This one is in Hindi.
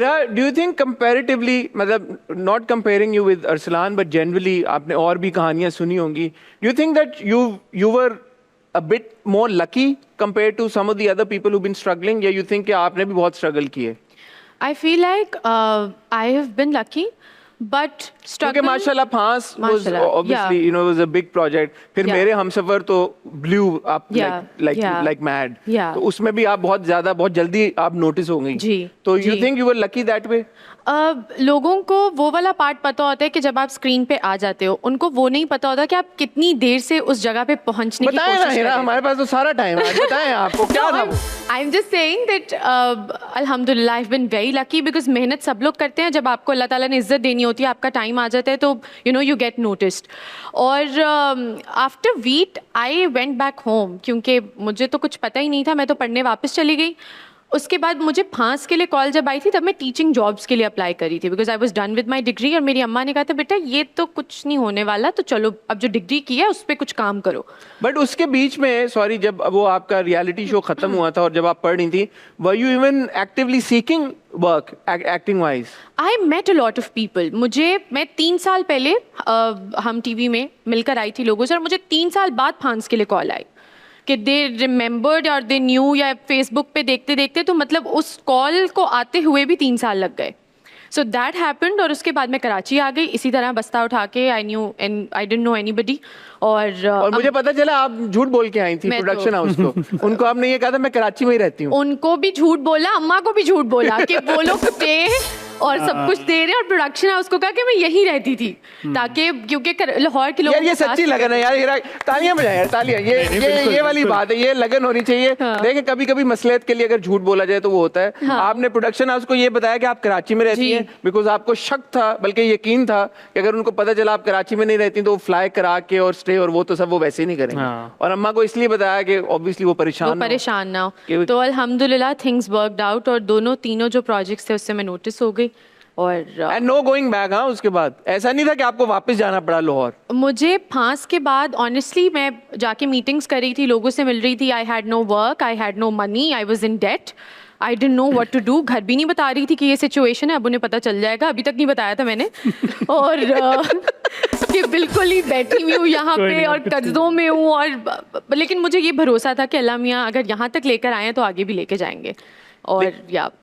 Hira, do you think comparatively, मतलब not comparing you with Arsalan but generally आपने और भी कहानियां सुनी होंगी, do you think that you were a bit more lucky compared to some of the other people who've been struggling, या you think कि आपने भी बहुत struggle किए? I feel like I have been lucky, but struggle. क्योंकि माशाल्लाह फांस was obviously you know was a big project. फिर मेरे हमसफर तो blew up like mad. तो उसमें भी आप बहुत जल्दी आप notice हो गई. जी. तो you think you were lucky that way? लोगों को वो वाला पार्ट पता होता है कि जब आप स्क्रीन पे आ जाते हो, उनको वो नहीं पता होता कि आप कितनी देर से उस जगह पे पहुंचने की कोशिश कर रहे हैं. हमारे पास तो सारा टाइम है, बताएं आपको क्या था. I am just saying that अल्हम्दुलिल्लाह I have been very lucky, because मेहनत सब लोग करते हैं. जब आपको अल्लाह ताला ने इज्जत देनी होती है, आपका टाइम आ जाता है, तो you know you get noticed. और आफ्टर वीट आई वेंट बैक होम, क्योंकि मुझे तो कुछ पता ही नहीं था. मैं तो पढ़ने वापस चली गई. उसके बाद मुझे फांस के लिए कॉल जब आई थी, तब मैं टीचिंग जॉब्स के लिए अप्लाई करी थी, because I was done with my degree. और मेरी अम्मा ने कहा था, बेटा ये तो कुछ नहीं होने वाला, तो चलो अब जो डिग्री की है उस पर कुछ काम करो. बट उसके बीच में सॉरी, जब वो आपका रियलिटी शो खत्म हुआ था और जब आप पढ़ रही थी, were you even actively seeking work acting wise? I met a lot of people. मैं 3 साल पहले हम टीवी में मिलकर आई थी लोगों से, और मुझे 3 साल बाद फांस के लिए कॉल आई कि दे रिमेंबर्ड और दे न्यू, या फेसबुक पे देखते देखते, तो मतलब उस कॉल को आते हुए भी 3 साल लग गए. So that happened. और उसके बाद मैं कराची आ गई इसी तरह बस्ता उठा के. आई डिडंट नो एनीबडी. और मुझे पता चला आप झूठ बोल के आई थी प्रोडक्शन हाउस को. उनको आपने ये कहा था मैं कराची में ही रहती हूँ. उनको भी झूठ बोला, अम्मा को भी झूठ बोला कि वो लोग थे और सब कुछ दे रहे, और प्रोडक्शन हाउस को कहा कि मैं यहीं रहती थी, ताकि क्योंकि लाहौर के लोग. यार ये सच्ची लगन है यार. तालियां बजाएं यार, तालियां. ये वाली बात है, ये लगन होनी चाहिए. देखें कभी कभी मसलियत के लिए अगर झूठ बोला जाए तो वो होता है. आपने प्रोडक्शन हाउस को ये बताया कि आप कराची में रहती हैं, बिकॉज आपको शक था, बल्कि यकीन था कि अगर उनको पता चला आप कराची में नहीं रहती तो वो फ्लाई करा के और स्टे और वो तो सब वो वैसे ही नहीं करेंगे. और अम्मा को इसलिए बताया कि ऑब्वियसली वो परेशान ना हो. तो अल्हम्दुलिल्लाह थिंग्स वर्कड आउट, और तीनों जो प्रोजेक्ट्स थे उससे मैं नोटिस हो गई. और नो गोइंग बैक. हाँ, उसके बाद ऐसा नहीं था कि आपको वापस जाना पड़ा लाहौर? मुझे फांस के बाद ऑनेस्टली मैं जाके मीटिंग्स कर रही थी, लोगों से मिल रही थी. I had no work, I had no money, I was in debt, I didn't know what to do. घर भी नहीं बता रही थी कि ये सिचुएशन है, अब उन्हें पता चल जाएगा. अभी तक नहीं बताया था मैंने. और कि बिल्कुल ही बैठी हुई हूँ यहाँ पे और कर्जों में हूँ. और लेकिन मुझे ये भरोसा था कि अल्लाह मियाँ अगर यहाँ तक लेकर आए हैं तो आगे भी लेके जाएंगे. और या